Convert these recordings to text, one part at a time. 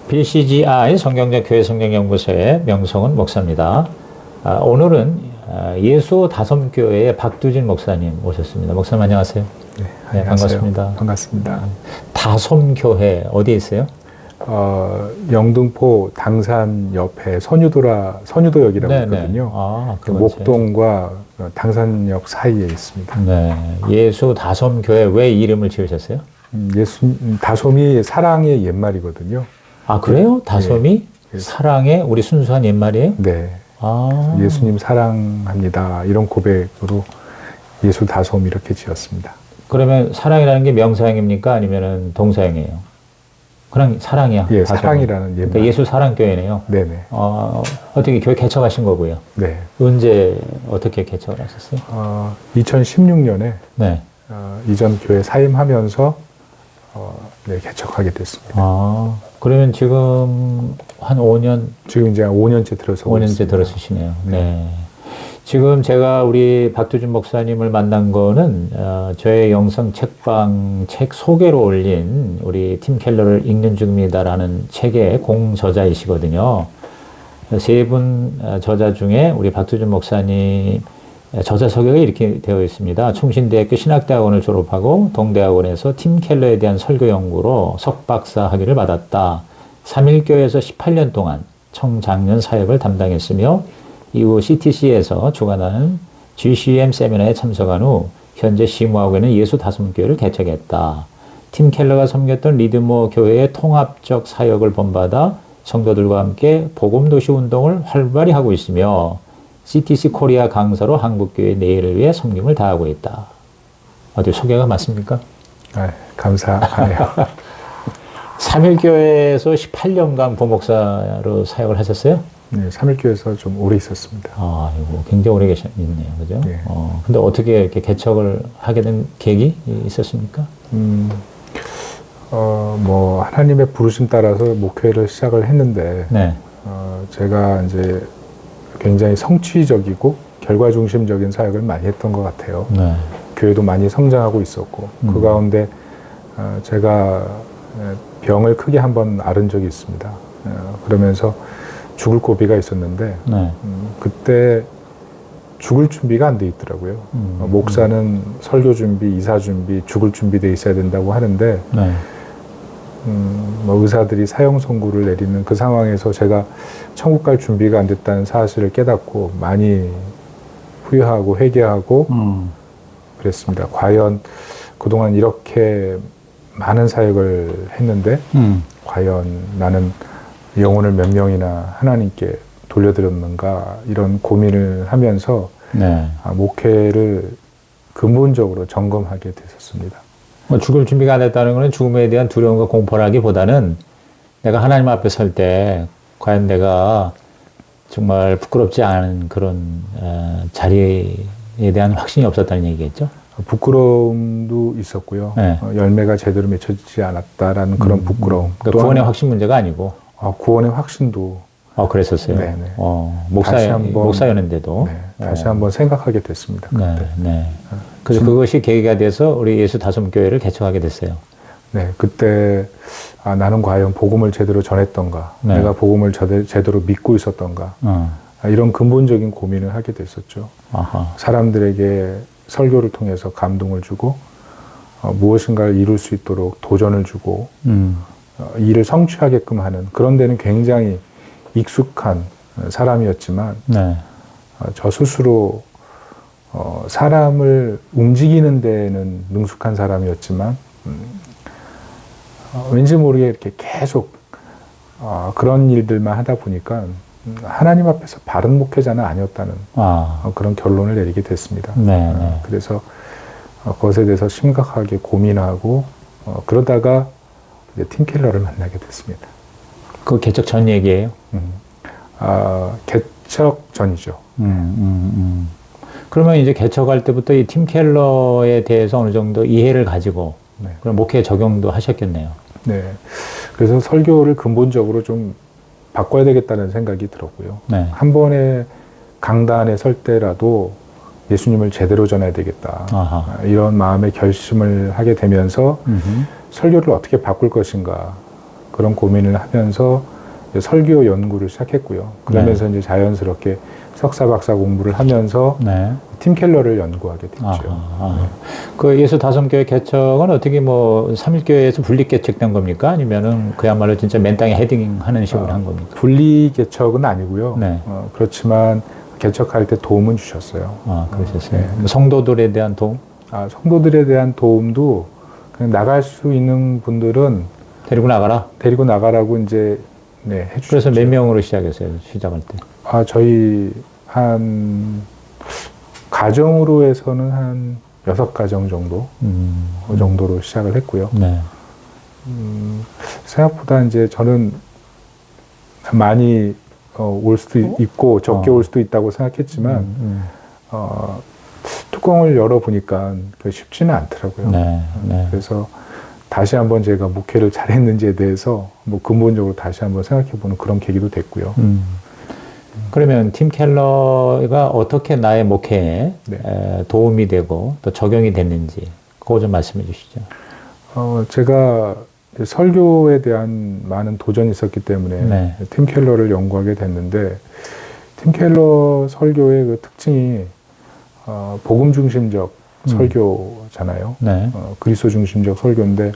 BCGI 성경적 교회 성경연구소의 명성은 목사입니다. 오늘은 예수 다섬교회의 박두진 목사님 오셨습니다. 목사님 안녕하세요. 네, 반갑습니다. 반갑습니다. 다섬교회 어디에 있어요? 영등포 당산 옆에 선유도역이라고 있거든요. 그 목동과 당산역 사이에 있습니다. 네, 예수 다섬교회 왜 이름을 지으셨어요? 다솜이 사랑의 옛말이거든요. 아, 그래요? 다솜이 네. 사랑의 우리 순수한 옛말이에요? 네. 아. 예수님 사랑합니다. 이런 고백으로 예수 다솜 이렇게 지었습니다. 그러면 사랑이라는 게 명사형입니까? 아니면 동사형이에요? 그냥 사랑이야. 예, 다솜은. 사랑이라는 옛말. 그러니까 예수 사랑교회네요. 네네. 어떻게 교회 개척하신 거고요? 네. 언제 어떻게 개척을 하셨어요? 2016년에 네. 이전 교회 사임하면서 네, 개척하게 됐습니다. 그러면 지금 한 5년? 지금 이제 5년째 들어서고 5년째 있습니다. 들어서시네요. 네. 네. 지금 제가 우리 박두진 목사님을 만난 거는 저의 영성 책방 책 소개로 올린 우리 팀 켈러를 읽는 중입니다라는 책의 공저자이시거든요. 세 분 저자 중에 우리 박두진 목사님 저자 소개가 이렇게 되어 있습니다. 충신대학교 신학대학원을 졸업하고 동대학원에서 팀 켈러에 대한 설교 연구로 석박사 학위를 받았다. 3일교회에서 18년 동안 청장년 사역을 담당했으며 이후 CTC에서 주관하는 GCM 세미나에 참석한 후 현재 심우하고 있는 예수 다솜교회를 개척했다. 팀 켈러가 섬겼던 리드모 교회의 통합적 사역을 본받아 성도들과 함께 복음도시 운동을 활발히 하고 있으며 CTC 코리아 강사로 한국교회 내일을 위해 섬김을 다하고 있다. 어디 소개가 맞습니까? 감사해요. 3일교회에서 18년간 부목사로 사역을 하셨어요? 네, 3일교회에서 좀 오래 있었습니다. 이거 굉장히 오래 계셨네요. 그죠? 네. 근데 어떻게 이렇게 개척을 하게 된 계기 있었습니까? 하나님의 부르심 따라서 목회를 시작을 했는데, 네. 제가 이제 굉장히 성취적이고 결과 중심적인 사역을 많이 했던 것 같아요. 네. 교회도 많이 성장하고 있었고, 그 가운데 제가 병을 크게 한번 앓은 적이 있습니다. 그러면서 죽을 고비가 있었는데, 네. 그때 죽을 준비가 안 돼 있더라고요. 목사는 설교 준비, 이사 준비, 죽을 준비돼 있어야 된다고 하는데, 네. 의사들이 사형 선고를 내리는 그 상황에서 제가 천국 갈 준비가 안 됐다는 사실을 깨닫고 많이 후회하고 회개하고 그랬습니다. 과연 그동안 이렇게 많은 사역을 했는데 과연 나는 영혼을 몇 명이나 하나님께 돌려드렸는가 이런 고민을 하면서 네. 목회를 근본적으로 점검하게 됐었습니다. 죽을 준비가 안 됐다는 것은 죽음에 대한 두려움과 공포라기보다는 내가 하나님 앞에 설 때 과연 내가 정말 부끄럽지 않은 그런 자리에 대한 확신이 없었다는 얘기겠죠? 부끄러움도 있었고요. 네. 열매가 제대로 맺혀지지 않았다라는 그런 부끄러움. 그러니까 구원의 확신 문제가 아니고. 구원의 확신도. 그랬었어요. 네네. 목사였는데도. 네, 다시 한번 생각하게 됐습니다. 그때. 네, 네. 그래서 그것이 계기가 돼서 우리 예수 다솜교회를 개척하게 됐어요. 네, 그때 나는 과연 복음을 제대로 전했던가, 네. 내가 복음을 제대로 믿고 있었던가, 이런 근본적인 고민을 하게 됐었죠. 아하. 사람들에게 설교를 통해서 감동을 주고 무엇인가를 이룰 수 있도록 도전을 주고 일을 성취하게끔 하는 그런 데는 굉장히 익숙한 사람이었지만 네. 저 스스로 사람을 움직이는 데는 능숙한 사람이었지만 왠지 모르게 이렇게 계속 그런 일들만 하다 보니까 하나님 앞에서 바른 목회자는 아니었다는 그런 결론을 내리게 됐습니다. 네, 네. 그래서 그것에 대해서 심각하게 고민하고 그러다가 이제 팀 켈러를 만나게 됐습니다. 그 개척 전 얘기예요? 개척 전이죠. 그러면 이제 개척할 때부터 이 팀 켈러에 대해서 어느 정도 이해를 가지고 네. 그럼 목회 적용도 하셨겠네요. 네. 그래서 설교를 근본적으로 좀 바꿔야 되겠다는 생각이 들었고요. 네. 한 번에 강단에 설 때라도 예수님을 제대로 전해야 되겠다. 아하. 이런 마음의 결심을 하게 되면서 설교를 어떻게 바꿀 것인가. 그런 고민을 하면서 이제 설교 연구를 시작했고요. 그러면서 이제 자연스럽게 석사 박사 공부를 하면서 네. 팀 켈러를 연구하게 됐죠. 그 예수 다성교회 개척은 어떻게 뭐 삼일교회에서 분리 개척된 겁니까? 아니면은 그야말로 진짜 맨 땅에 헤딩하는 식으로 한 겁니까? 분리 개척은 아니고요. 네. 그렇지만 개척할 때 도움은 주셨어요. 그러셨어요. 네. 뭐 성도들에 대한 도움? 성도들에 대한 도움도 그냥 나갈 수 있는 분들은 데리고 나가라? 데리고 나가라고 이제 네, 해주셨죠. 그래서 몇 명으로 시작했어요, 시작할 때? 저희 한 가정으로 해서는 한 6가정 정도 그 정도로 시작을 했고요. 네. 생각보다 이제 저는 많이 올 수도 있고 적게 올 수도 있다고 생각했지만 뚜껑을 열어보니까 쉽지는 않더라고요. 네. 네. 그래서 다시 한번 제가 목회를 잘했는지에 대해서 뭐 근본적으로 다시 한번 생각해보는 그런 계기도 됐고요. 그러면 팀 켈러가 어떻게 나의 목회에 네. 도움이 되고 또 적용이 됐는지 그거 좀 말씀해 주시죠. 제가 설교에 대한 많은 도전이 있었기 때문에 네. 팀 켈러를 연구하게 됐는데 팀 켈러 설교의 그 특징이 복음 중심적 설교잖아요. 네. 그리스도 중심적 설교인데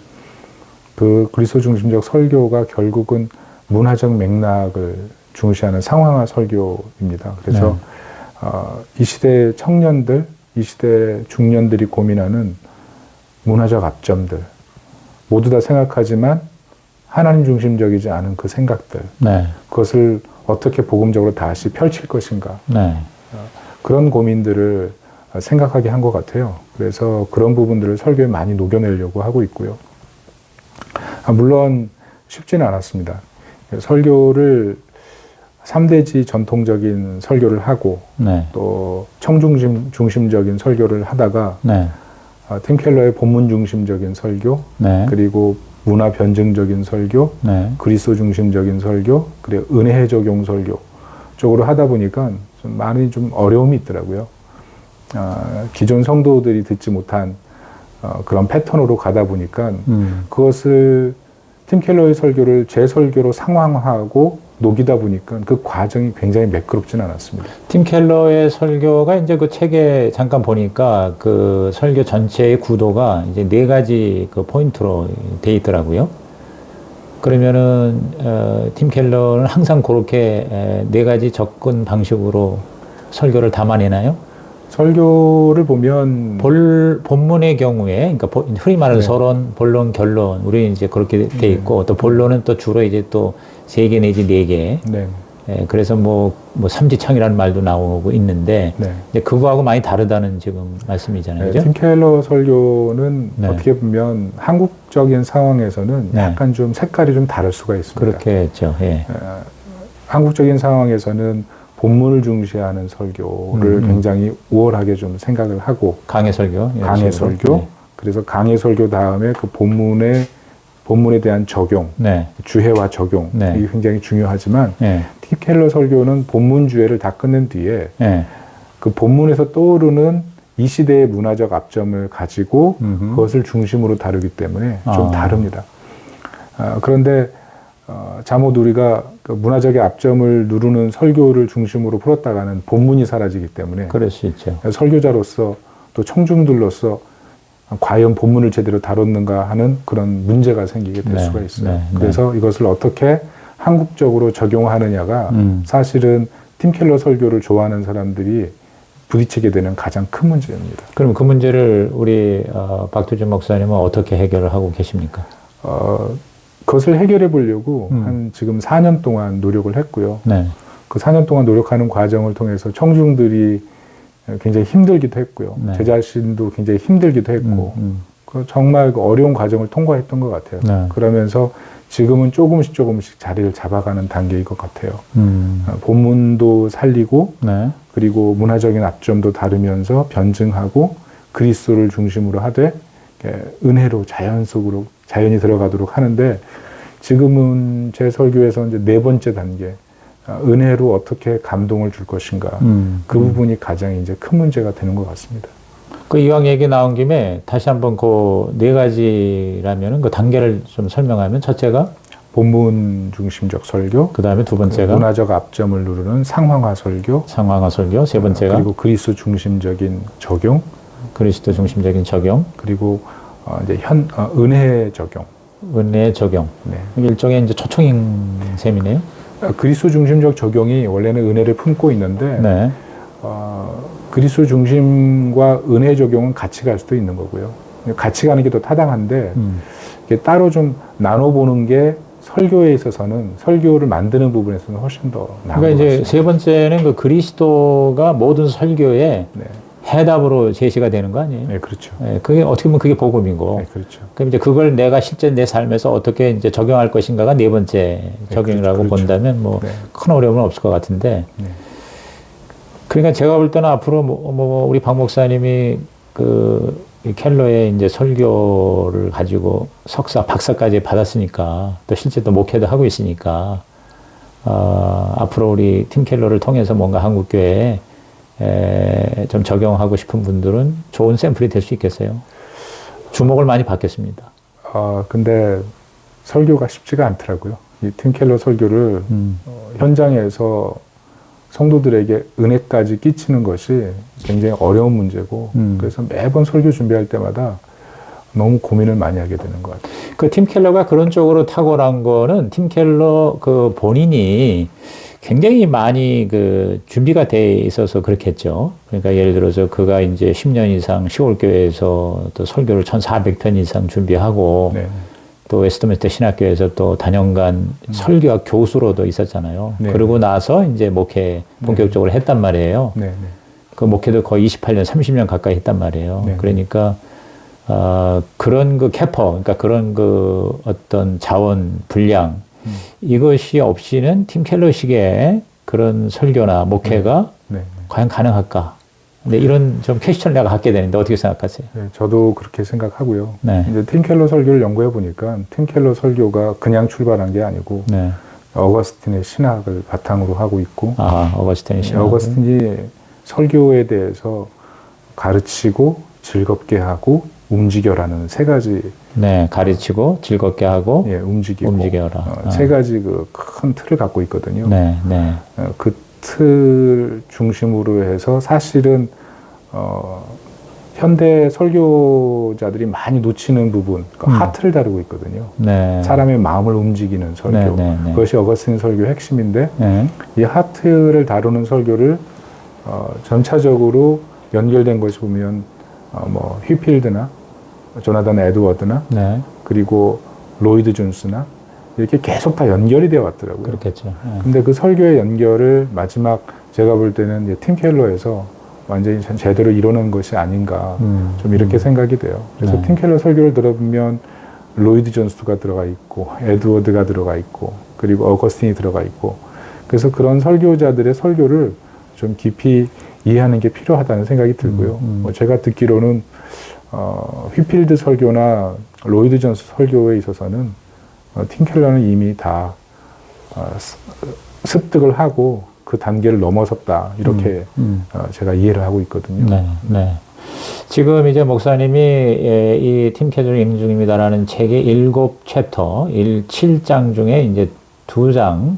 그 그리스도 중심적 설교가 결국은 문화적 맥락을 중시하는 상황화 설교입니다. 그래서 이 시대 청년들, 이 시대 중년들이 고민하는 문화적 압점들 모두 다 생각하지만 하나님 중심적이지 않은 그 생각들 네. 그것을 어떻게 복음적으로 다시 펼칠 것인가 네. 그런 고민들을 생각하게 한 것 같아요. 그래서 그런 부분들을 설교에 많이 녹여내려고 하고 있고요. 물론 쉽지는 않았습니다. 설교를 3대지 전통적인 설교를 하고 네. 또 청중심적인 설교를 하다가 네. 팀 켈러의 본문 중심적인 설교 네. 그리고 문화 변증적인 설교 네. 그리스도 중심적인 설교 그리고 은혜 적용 설교 쪽으로 하다 보니까 좀 많이 좀 어려움이 있더라고요. 기존 성도들이 듣지 못한 그런 패턴으로 가다 보니까 그것을 팀 켈러의 설교를 제 설교로 상황화하고 녹이다 보니까 그 과정이 굉장히 매끄럽진 않았습니다. 팀 켈러의 설교가 이제 그 책에 잠깐 보니까 그 설교 전체의 구도가 이제 4가지 그 포인트로 돼 있더라고요. 그러면은 팀 켈러는 항상 그렇게 4가지 접근 방식으로 설교를 담아내나요? 설교를 보면 본문의 경우에 그러니까 흔히 말하는 네. 서론, 본론, 결론 우리 이제 그렇게 돼 있고 또 본론은 또 주로 이제 또 3개 내지 4개. 네. 그래서 뭐 삼지창이라는 말도 나오고 있는데 네. 이제 그거하고 많이 다르다는 지금 말씀이잖아요. 네, 그죠? 팀 켈러 설교는 네. 어떻게 보면 한국적인 상황에서는 네. 약간 좀 색깔이 좀 다를 수가 있습니다. 그렇게 했죠. 예. 한국적인 상황에서는 본문을 중시하는 설교를 굉장히 우월하게 좀 생각을 하고 강해 설교. 이런 강해 식으로. 설교 네. 그래서 강해 설교 다음에 그 본문에 대한 적용 네. 주해와 적용 네. 이게 굉장히 중요하지만 네. 팀 켈러 설교는 본문 주해를 다 끝낸 뒤에 네. 그 본문에서 떠오르는 이 시대의 문화적 압점을 가지고 그것을 중심으로 다루기 때문에 좀 다릅니다. 그런데 잘못 우리가 그 문화적인 압점을 누르는 설교를 중심으로 풀었다가는 본문이 사라지기 때문에 그럴 수 있죠. 설교자로서 또 청중들로서 과연 본문을 제대로 다뤘는가 하는 그런 문제가 생기게 될 네, 수가 있어요. 네, 네. 그래서 이것을 어떻게 한국적으로 적용하느냐가 사실은 팀 켈러 설교를 좋아하는 사람들이 부딪히게 되는 가장 큰 문제입니다. 그럼 그 문제를 우리 박두준 목사님은 어떻게 해결을 하고 계십니까? 그것을 해결해 보려고 한 지금 4년 동안 노력을 했고요. 네. 그 4년 동안 노력하는 과정을 통해서 청중들이 굉장히 힘들기도 했고요. 네. 제 자신도 굉장히 힘들기도 했고 그 정말 그 어려운 과정을 통과했던 것 같아요. 네. 그러면서 지금은 조금씩 자리를 잡아가는 단계인 것 같아요. 본문도 살리고 네. 그리고 문화적인 압점도 다루면서 변증하고 그리스도를 중심으로 하되 은혜로 자연 속으로 자연이 들어가도록 하는데 지금은 제 설교에서 이제 4번째 단계 은혜로 어떻게 감동을 줄 것인가 그 부분이 가장 이제 큰 문제가 되는 것 같습니다. 그 이왕 얘기 나온 김에 다시 한번 그 4가지라면은 그 단계를 좀 설명하면 첫째가 본문 중심적 설교. 그 다음에 두 번째가 문화적 압점을 누르는 상황화 설교. 상황화 설교. 세 번째가 그리고 그리스도 중심적인 적용. 그리스도 중심적인 적용. 그리고 이제 은혜 적용. 은혜 적용. 네. 일종의 이제 초청인 셈이네요. 그리스도 중심적 적용이 원래는 은혜를 품고 있는데 네. 그리스도 중심과 은혜 적용은 같이 갈 수도 있는 거고요. 같이 가는 게 더 타당한데 이게 따로 좀 나눠보는 게 설교에 있어서는 설교를 만드는 부분에서는 훨씬 더 나은 그러니까 것 이제 같습니다. 세 번째는 그 그리스도가 모든 설교에 네. 해답으로 제시가 되는 거 아니에요? 네, 그렇죠. 네, 그게 어떻게 보면 그게 복음이고. 네, 그렇죠. 그럼 이제 그걸 내가 실제 내 삶에서 어떻게 이제 적용할 것인가가 네 번째 적용이라고 그렇죠. 본다면 뭐 큰 네. 어려움은 없을 것 같은데. 네. 그러니까 제가 볼 때는 앞으로 우리 박 목사님이 이 켈러의 이제 설교를 가지고 석사, 박사까지 받았으니까 또 실제 또 목회도 하고 있으니까 앞으로 우리 팀 켈러를 통해서 뭔가 한국교회에 좀 적용하고 싶은 분들은 좋은 샘플이 될 수 있겠어요. 주목을 많이 받겠습니다. 근데 설교가 쉽지가 않더라고요. 이 팀 켈러 설교를 현장에서 성도들에게 은혜까지 끼치는 것이 굉장히 어려운 문제고 그래서 매번 설교 준비할 때마다 너무 고민을 많이 하게 되는 것 같아요. 그 팀 켈러가 그런 쪽으로 탁월한 거는 팀 켈러 그 본인이 굉장히 많이 그 준비가 돼 있어서 그렇겠죠. 그러니까 예를 들어서 그가 이제 10년 이상 시골교회에서 또 설교를 1,400편 이상 준비하고 네. 또 웨스트민스터 신학교에서 또 다년간 설교학 교수로도 있었잖아요. 네. 그러고 나서 이제 목회 본격적으로 했단 말이에요. 네, 네. 그 목회도 거의 28년, 30년 가까이 했단 말이에요. 네. 그러니까 그런 그 캐퍼, 그러니까 그런 그 어떤 자원, 분량 이것이 없이는 팀 켈러식의 그런 설교나 목회가 네, 네. 과연 가능할까? 근데 이런 좀 퀘스천을 내가 갖게 되는데 어떻게 생각하세요? 네, 저도 그렇게 생각하고요. 네. 이제 팀 켈러 설교를 연구해 보니까 팀 켈러 설교가 그냥 출발한 게 아니고 네. 어거스틴의 신학을 바탕으로 하고 있고 어거스틴의 신학. 어거스틴이 설교에 대해서 가르치고 즐겁게 하고 움직여라는 세 가지 네, 가르치고 즐겁게 하고 움직이고 움직여라. 세 가지 그 큰 틀을 갖고 있거든요. 네, 네. 그 틀 중심으로 해서 사실은 현대 설교자들이 많이 놓치는 부분, 하트를 다루고 있거든요. 네. 사람의 마음을 움직이는 설교. 네, 네, 네. 그것이 어거스틴 설교의 핵심인데 네. 이 하트를 다루는 설교를 전차적으로 연결된 것이 보면 뭐 휘필드나 조나단 에드워드나 네. 그리고 로이드 존스나 이렇게 계속 다 연결이 되어 왔더라고요. 그렇겠죠. 네. 근데 그 설교의 연결을 마지막 제가 볼 때는 이제 팀 켈러에서 완전히 제대로 이뤄낸 것이 아닌가 좀 이렇게 생각이 돼요. 그래서 네. 팀 켈러 설교를 들어보면 로이드 존스가 들어가 있고 에드워드가 들어가 있고 그리고 어거스틴이 들어가 있고 그래서 그런 설교자들의 설교를 좀 깊이 이해하는 게 필요하다는 생각이 들고요. 뭐 제가 듣기로는 휘필드 설교나 로이드 존스 설교에 있어서는 팀 켈러는 이미 다 습득을 하고 그 단계를 넘어섰다 이렇게 제가 이해를 하고 있거든요. 네, 네. 지금 이제 목사님이 이 팀 켈러 읽는 중입니다라는 책의 7챕터, 7장 중에 이제 2장,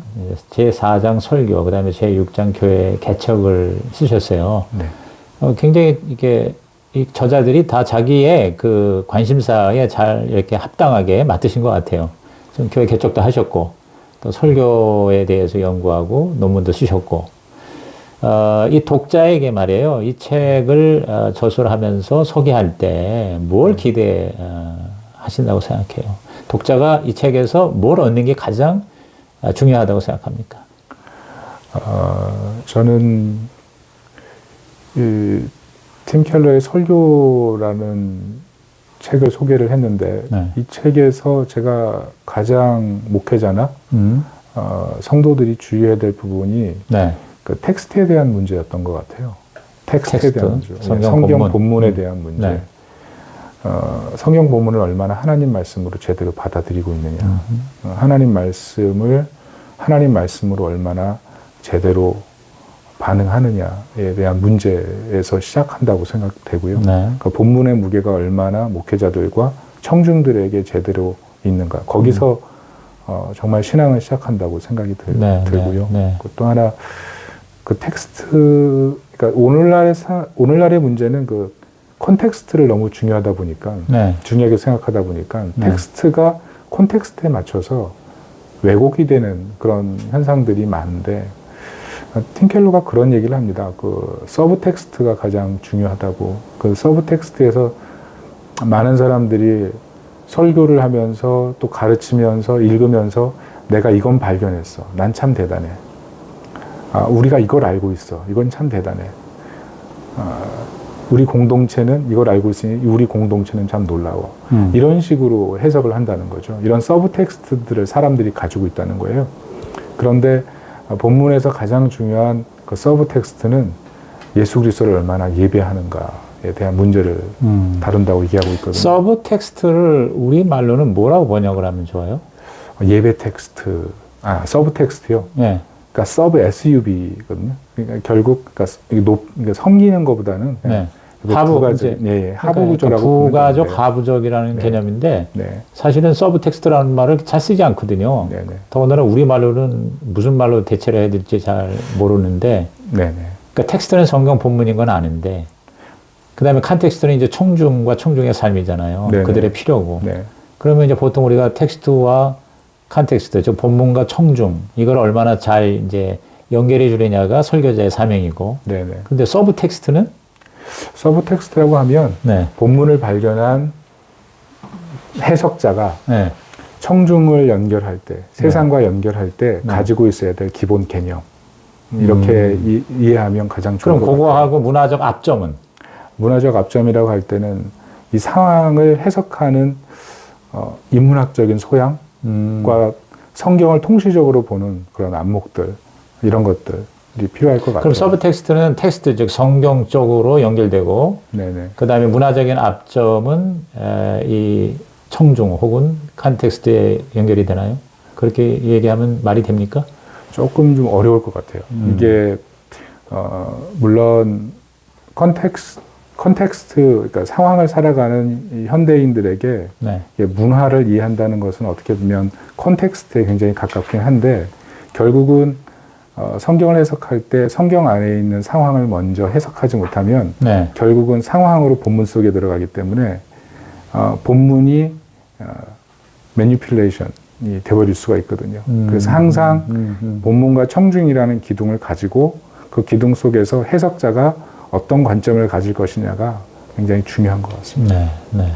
제4장 설교, 그 다음에 제6장 교회 개척을 쓰셨어요. 네. 굉장히 이게 이 저자들이 다 자기의 그 관심사에 잘 이렇게 합당하게 맡으신 것 같아요. 좀 교회 개척도 하셨고, 또 설교에 대해서 연구하고 논문도 쓰셨고, 이 독자에게 말이에요. 이 책을 저술하면서 소개할 때 뭘 기대하신다고 생각해요? 독자가 이 책에서 뭘 얻는 게 가장 중요하다고 생각합니까? 저는 팀 켈러의 설교라는 책을 소개를 했는데 네. 이 책에서 제가 가장 목회자나 성도들이 주의해야 될 부분이 네. 그 텍스트에 대한 문제였던 것 같아요. 텍스트에 대한 문제, 성경 본문에 대한 문제. 네. 성경 본문을 얼마나 하나님 말씀으로 제대로 받아들이고 있느냐. 하나님 말씀으로 얼마나 제대로 반응하느냐에 대한 문제에서 시작한다고 생각되고요. 네. 그 본문의 무게가 얼마나 목회자들과 청중들에게 제대로 있는가. 거기서 정말 신앙을 시작한다고 생각이 들고요. 네. 또 하나 그 텍스트, 그러니까 오늘날의 문제는 그 콘텍스트를 너무 중요하다 보니까 네. 중요하게 생각하다 보니까 네. 텍스트가 콘텍스트에 맞춰서 왜곡이 되는 그런 현상들이 많은데 팀 켈러가 그런 얘기를 합니다. 그 서브 텍스트가 가장 중요하다고. 그 서브 텍스트에서 많은 사람들이 설교를 하면서 또 가르치면서 읽으면서 내가 이건 발견했어. 난 참 대단해. 우리가 이걸 알고 있어. 이건 참 대단해. 우리 공동체는 이걸 알고 있으니 우리 공동체는 참 놀라워. 이런 식으로 해석을 한다는 거죠. 이런 서브 텍스트들을 사람들이 가지고 있다는 거예요. 그런데 본문에서 가장 중요한 그 서브 텍스트는 예수 그리스도를 얼마나 예배하는가에 대한 문제를 다룬다고 얘기하고 있거든요. 서브 텍스트를 우리 말로는 뭐라고 번역을 하면 좋아요? 예배 텍스트, 서브 텍스트요. 네. 그러니까 서브 SUV거든요. 그러니까 결국 그러니까 섬기는 것보다는 네. 하부 가지, 하부 구조라고 부가적, 하부적이라는 네. 개념인데 네. 사실은 서브 텍스트라는 말을 잘 쓰지 않거든요. 네. 더군다나 우리 말로는 무슨 말로 대체를 해야 될지 잘 모르는데, 네. 그러니까 텍스트는 성경 본문인 건 아는데, 그 다음에 컨텍스트는 이제 청중과 청중의 삶이잖아요. 네네. 그들의 필요고. 네. 그러면 이제 보통 우리가 텍스트와 컨텍스트, 즉 본문과 청중, 이걸 얼마나 잘 이제 연결해 주느냐가 설교자의 사명이고. 네. 근데 서브 텍스트는? 서브 텍스트라고 하면 네. 본문을 발견한 해석자가 네. 청중을 연결할 때, 세상과 연결할 때 가지고 있어야 될 기본 개념. 이렇게 이해하면 가장 좋을 그럼 것 같아요. 그거하고 문화적 압점은? 문화적 압점이라고 할 때는 이 상황을 해석하는 인문학적인 소양과 성경을 통시적으로 보는 그런 안목들, 이런 것들이 필요할 것 같아요. 그럼 서브 텍스트는 텍스트, 즉 성경 쪽으로 연결되고, 네네. 그 다음에 문화적인 압점은 이 청중 혹은 컨텍스트에 연결이 되나요? 그렇게 얘기하면 말이 됩니까? 조금 좀 어려울 것 같아요. 이게 물론 컨텍스트, 그러니까 상황을 살아가는 이 현대인들에게 네. 문화를 이해한다는 것은 어떻게 보면 컨텍스트에 굉장히 가깝긴 한데 결국은 성경을 해석할 때 성경 안에 있는 상황을 먼저 해석하지 못하면 네. 결국은 상황으로 본문 속에 들어가기 때문에 본문이 매니플레이션이 되어버릴 수가 있거든요. 그래서 항상 본문과 청중이라는 기둥을 가지고 그 기둥 속에서 해석자가 어떤 관점을 가질 것이냐가 굉장히 중요한 것 같습니다. 네.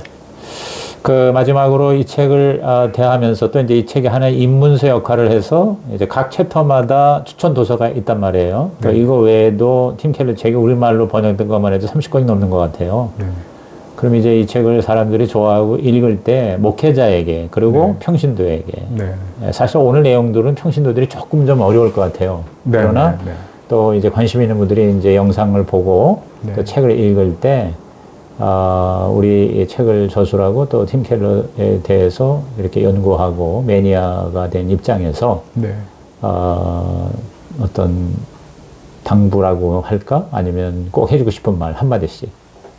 그 마지막으로 이 책을 대하면서 또 이제 이 책이 하나의 입문서 역할을 해서 이제 각 챕터마다 추천 도서가 있단 말이에요. 네. 이거 외에도 팀 켈러 책이 우리말로 번역된 것만 해도 30권이 넘는 것 같아요. 네. 그럼 이제 이 책을 사람들이 좋아하고 읽을 때 목회자에게 그리고 네. 평신도에게 네. 사실 오늘 내용들은 평신도들이 조금 좀 어려울 것 같아요. 네. 그러나 네. 또 이제 관심 있는 분들이 이제 영상을 보고 네. 그 책을 읽을 때 우리 이 책을 저술하고 또 팀 켈러에 대해서 이렇게 연구하고 매니아가 된 입장에서 네. 어떤 당부라고 할까? 아니면 꼭 해주고 싶은 말 한마디씩.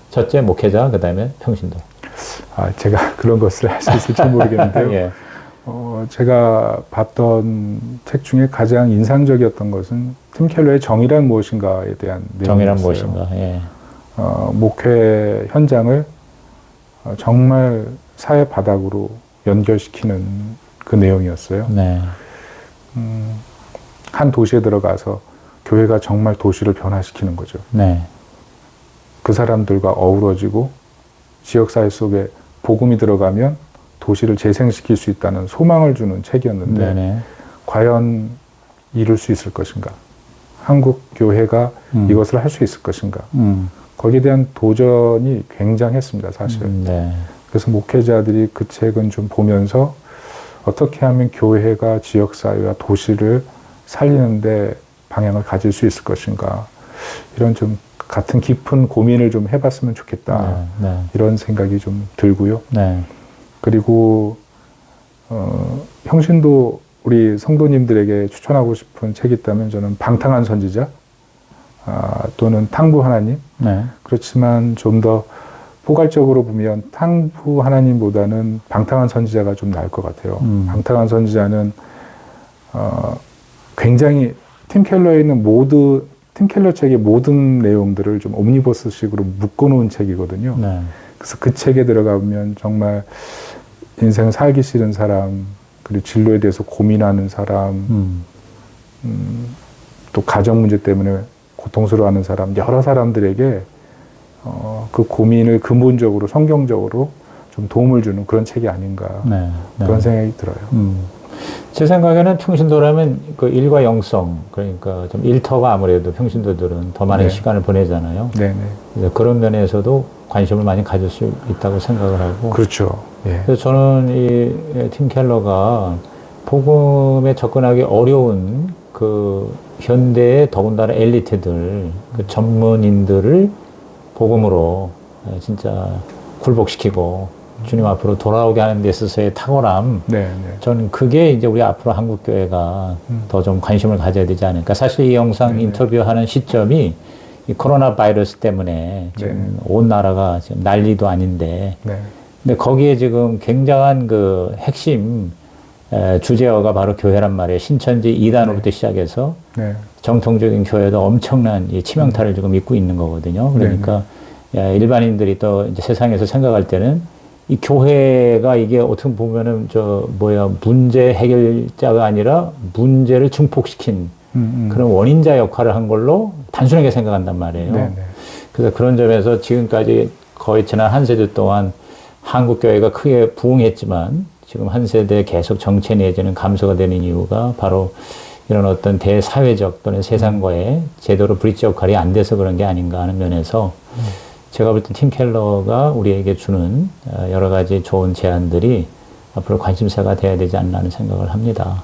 첫째 목회자, 그 다음에 평신도. 제가 그런 것을 할 수 있을지 모르겠는데요. 예. 제가 봤던 책 중에 가장 인상적이었던 것은 팀 켈러의 정의란 무엇인가에 대한 내용이었어요. 정의란 무엇인가. 예. 목회 현장을 정말 사회 바닥으로 연결시키는 그 내용이었어요. 네. 한 도시에 들어가서 교회가 정말 도시를 변화시키는 거죠. 네. 그 사람들과 어우러지고 지역사회 속에 복음이 들어가면 도시를 재생시킬 수 있다는 소망을 주는 책이었는데 네네. 과연 이룰 수 있을 것인가? 한국 교회가 이것을 할 수 있을 것인가? 거기에 대한 도전이 굉장했습니다, 사실. 네. 그래서 목회자들이 그 책은 좀 보면서 어떻게 하면 교회가 지역사회와 도시를 살리는데 방향을 가질 수 있을 것인가? 이런 좀 같은 깊은 고민을 좀 해봤으면 좋겠다. 네. 이런 생각이 좀 들고요. 네. 그리고 형신도 우리 성도님들에게 추천하고 싶은 책이 있다면 저는 방탕한 선지자 또는 탕부 하나님. 네. 그렇지만 좀 더 포괄적으로 보면 탕부 하나님보다는 방탕한 선지자가 좀 나을 것 같아요. 방탕한 선지자는 굉장히 팀 켈러에 있는 팀 켈러 책의 모든 내용들을 좀 옴니버스식으로 묶어놓은 책이거든요. 네. 그래서 그 책에 들어가면 정말 인생을 살기 싫은 사람, 그리고 진로에 대해서 고민하는 사람, 또 가정 문제 때문에 고통스러워하는 사람, 여러 사람들에게 그 고민을 근본적으로 성경적으로 좀 도움을 주는 그런 책이 아닌가 네. 네. 그런 생각이 들어요. 제 생각에는 평신도라면 그 일과 영성, 그러니까 좀 일터가 아무래도 평신도들은 더 많은 네. 시간을 보내잖아요. 네네. 그래서 그런 면에서도 관심을 많이 가질 수 있다고 생각을 하고. 그렇죠. 예. 그래서 저는 이 팀 켈러가 복음에 접근하기 어려운 그 현대의 더군다나 엘리트들, 그 전문인들을 복음으로 진짜 굴복시키고 주님 앞으로 돌아오게 하는 데 있어서의 탁월함. 네, 네. 저는 그게 이제 우리 앞으로 한국교회가 더 좀 관심을 가져야 되지 않을까. 사실 이 영상 네네. 인터뷰하는 시점이 이 코로나 바이러스 때문에 지금 네네. 온 나라가 지금 난리도 아닌데. 네. 근데 거기에 지금 굉장한 그 핵심 주제어가 바로 교회란 말이에요. 신천지 2단으로부터 시작해서 네. 정통적인 교회도 엄청난 이 치명타를 지금 입고 있는 거거든요. 그러니까 일반인들이 또 이제 세상에서 생각할 때는 이 교회가 이게 어떻게 보면은 문제 해결자가 아니라 문제를 증폭시킨 그런 원인자 역할을 한 걸로 단순하게 생각한단 말이에요. 네네. 그래서 그런 점에서 지금까지 거의 지난 한 세대 동안 한국 교회가 크게 부흥했지만 지금 한 세대 계속 정체 내지는 감소가 되는 이유가 바로 이런 어떤 대사회적 또는 세상과의 제대로 브릿지 역할이 안 돼서 그런 게 아닌가 하는 면에서 제가 볼 때 팀 켈러가 우리에게 주는 여러 가지 좋은 제안들이 앞으로 관심사가 돼야 되지 않나 하는 생각을 합니다.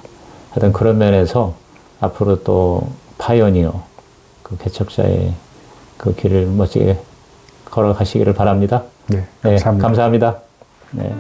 하여튼 그런 면에서 앞으로 또 파이오니어, 그 개척자의 그 길을 멋지게 걸어가시기를 바랍니다. 네, 감사합니다. 감사합니다. 네.